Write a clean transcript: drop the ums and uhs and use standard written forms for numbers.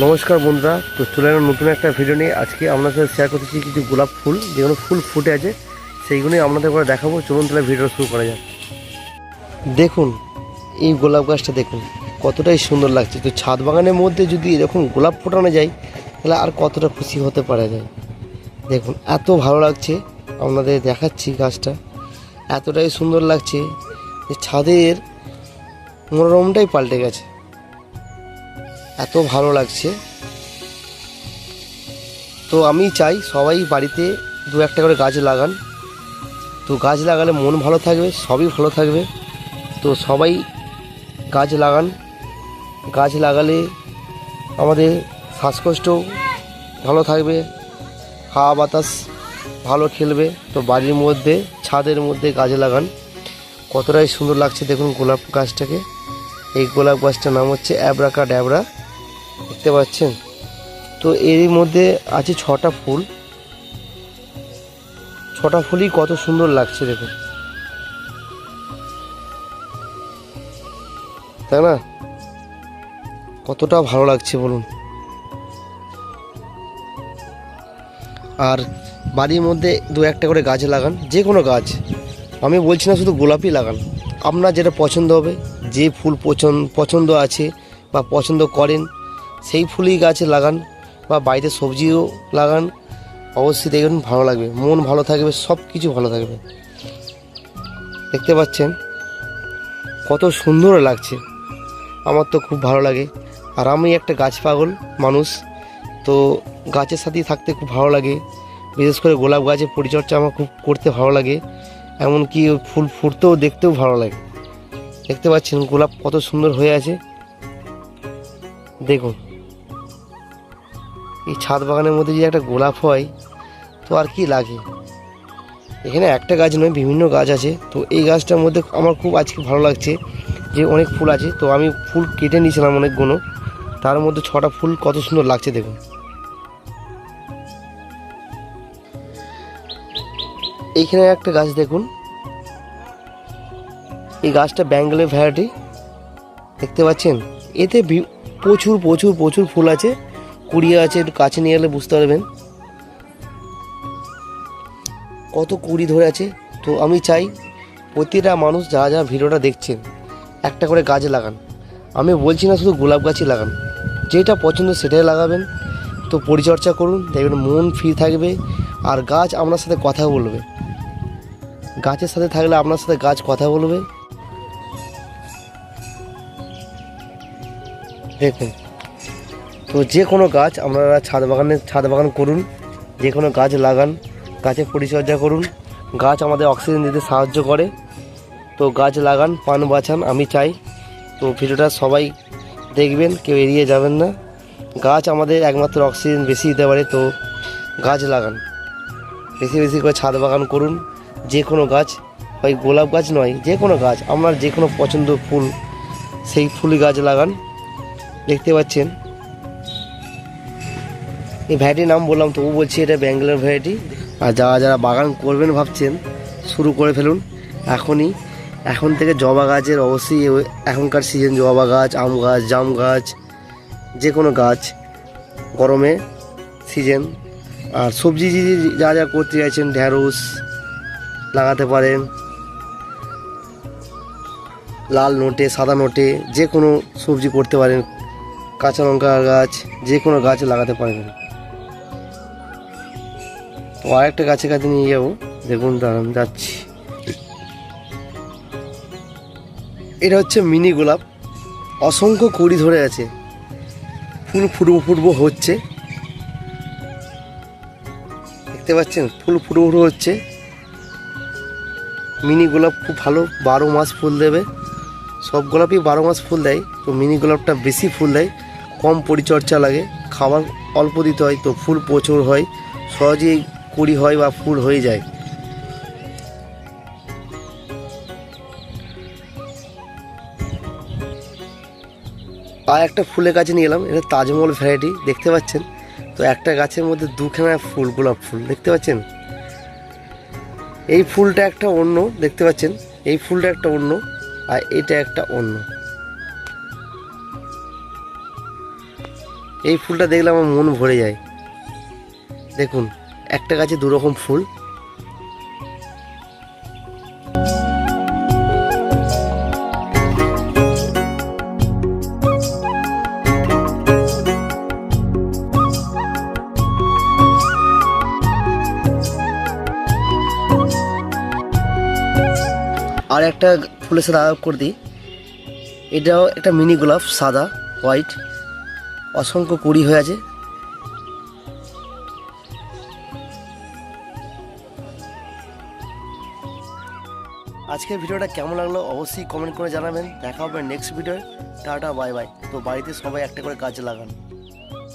নমস্কার বন্ধুরা, তো চলে এলাম নতুন একটা ভিডিও নিয়ে। আজকে আপনাদের সাথে শেয়ার করতেছি কিছু গোলাপ ফুল, যেগুলো ফুল ফুটে আছে সেইগুলোই আপনাদের করে দেখাবো। চলুন তাহলে ভিডিও শুরু করা যাক। দেখুন এই গোলাপ গাছটা দেখুন কতটাই সুন্দর লাগছে। তো ছাদ বাগানের মধ্যে যদি এরকম গোলাপ ফোটানো যায় তাহলে আর কতটা খুশি হতে পারা যায়। দেখুন এত ভালো লাগছে, আপনাদের দেখাচ্ছি গাছটা এতটাই সুন্দর লাগছে যে ছাদের মনোরমটাই পাল্টে গেছে, এত ভালো লাগছে। তো আমি চাই সবাই বাড়িতে দু একটা করে গাছ লাগান। তো গাছ লাগালে মন ভালো থাকবে, সবই ভালো থাকবে। তো সবাই গাছ লাগান। গাছ লাগালে আমাদের শ্বাসকষ্টও ভালো থাকবে, হাওয়া বাতাস ভালো খেলবে। তো বাড়ির মধ্যে ছাদের মধ্যে গাছ লাগান, কতটাই সুন্দর লাগছে দেখুন গোলাপ গাছটাকে। এই গোলাপ গাছটার নাম হচ্ছে অ্যাব্রাকাডাবরা, দেখতে পাচ্ছেন। তো এর মধ্যে আছে 6টা ফুল, 6টা ফুলই কত সুন্দর লাগছে দেখুন, তাই না? কতটা ভালো লাগছে বলুন। আর বাড়ির মধ্যে দু একটা করে গাছ লাগান, যে কোনো গাছ, আমি বলছি না শুধু গোলাপই লাগান। আপনার যেটা পছন্দ হবে, যে ফুল পছন্দ আছে বা পছন্দ করেন সেই ফুলই গাছ লাগান, বা বাড়িতে সবজিও লাগান। অবশ্যই দেখবেন ভালো লাগবে, মন ভালো থাকবে, সব কিছু ভালো থাকবে। দেখতে পাচ্ছেন কত সুন্দর লাগছে, আমার তো খুব ভালো লাগে। আর আমি একটা গাছ পাগল মানুষ, তো গাছের সাথেই থাকতে খুব ভালো লাগে। বিশেষ করে গোলাপ গাছের পরিচর্যা আমার খুব করতে ভালো লাগে, এমনকি ফুল ফুটতেও দেখতেও ভালো লাগে। দেখতে পাচ্ছেন গোলাপ কত সুন্দর হয়ে আছে দেখুন। এই ছাদ বাগানের মধ্যে যদি একটা গোলাপ হয় তো আর কি লাগে। এখানে একটা গাছ নয়, বিভিন্ন গাছ আছে। তো এই গাছটার মধ্যে আমার খুব আজকে ভালো লাগছে যে অনেক ফুল আছে। তো আমি ফুল কেটে নিয়েছিলাম অনেকগুলো, তার মধ্যে 6টা ফুল কত সুন্দর লাগছে দেখুন। এইখানে একটা গাছ দেখুন, এই গাছটা ব্যাঙ্গলের ভ্যারাইটি, দেখতে পাচ্ছেন। এতে প্রচুর প্রচুর প্রচুর ফুল আছে, কুড়িয়ে আছে। একটু কাছে নিয়ে এলে বুঝতে পারবেন কত কুড়ি ধরে আছে। তো আমি চাই প্রতিটা মানুষ যারা যারা ভিডিওটা দেখছেন একটা করে গাছ লাগান। আমি বলছি না শুধু গোলাপ গাছই লাগান, যেটা পছন্দ সেটাই লাগাবেন। তো পরিচর্যা করুন, দেখবেন মন ফ্রি থাকবে। আর গাছ আপনার সাথে কথা বলবে, গাছের সাথে থাকলে আপনার সাথে গাছ কথা বলবে। দেখুন, তো যে কোনো গাছ আপনারা ছাদ বাগান করুন, যে কোনো গাছ লাগান, গাছের পরিচর্যা করুন। গাছ আমাদের অক্সিজেন দিতে সাহায্য করে। তো গাছ লাগান, প্রাণ বাঁচান, আমি চাই। তো ভিডিওটা সবাই দেখবেন, কেউ এড়িয়ে যাবেন না। গাছ আমাদের একমাত্র অক্সিজেন বেশি দিতে পারে। তো গাছ লাগান, বেশি বেশি করে ছাদ বাগান করুন। যে কোনো গাছ, হয় গোলাপ গাছ নয়, যে কোনো গাছ আপনার যে কোনো পছন্দ ফুল, সেই ফুলই গাছ লাগান। দেখতে পাচ্ছেন এই ভ্যারাইটির নাম বললাম, তবু বলছি এটা ব্যাঙ্গালোর ভ্যারাইটি। আর যারা যারা বাগান করবেন ভাবছেন, শুরু করে ফেলুন এখনই। এখন থেকে জবা গাছের অবশ্যই এখনকার সিজন, জবা গাছ, আম গাছ, জাম গাছ, যে কোনো গাছ গরমে সিজন। আর সবজি যা যা করতে চাইছেন, ঢ্যাঁড়স লাগাতে পারেন, লাল নোটে, সাদা নোটে, যে কোনো সবজি করতে পারেন। কাঁচা লঙ্কা গাছ, যে কোনো গাছ লাগাতে পারবেন। তো আরেকটা গাছের কাছে নিয়ে যাবো, দেখুন দাঁড়ান যাচ্ছি। এটা হচ্ছে মিনি গোলাপ, অসংখ্য কুড়ি ধরে আছে, ফুল ফুটবো হচ্ছে, দেখতে পাচ্ছেন ফুল ফুটবো হচ্ছে। মিনি গোলাপ খুব ভালো, 12 মাস ফুল দেবে। সব গোলাপই 12 মাস ফুল দেয়, তো মিনি গোলাপটা বেশি ফুল দেয়, কম পরিচর্যা লাগে, খাবার অল্প দিতে হয়। তো ফুল প্রচুর হয়, সহজেই কুড়ি হয় বা ফুল হয়ে যায়। আর একটা ফুলের গাছে নিয়ে এলাম, এটা তাজমহল ভ্যারাইটি, দেখতে পাচ্ছেন। তো একটা গাছের মধ্যে দুখানা ফুল, গোলাপ ফুল, দেখতে পাচ্ছেন। এই ফুলটা একটা অন্য, দেখতে পাচ্ছেন, এই ফুলটা একটা অন্য, আর এটা একটা অন্য। এই ফুলটা দেখলে আমার মন ভরে যায়। দেখুন, একটা গাছে দু রকম ফুল। আর একটা ফুলের সাথে আলাপ করে দিই, এটাও একটা মিনি গোলাপ, সাদা হোয়াইট, অসংখ্য কুড়ি হয়ে আছে। আজকের ভিডিওটা কেমন লাগলো অবশ্যই কমেন্ট করে জানাবেন। দেখা হবে next video. Tata bye bye. তো বাড়িতে সবাই একটা করে গাছ লাগান।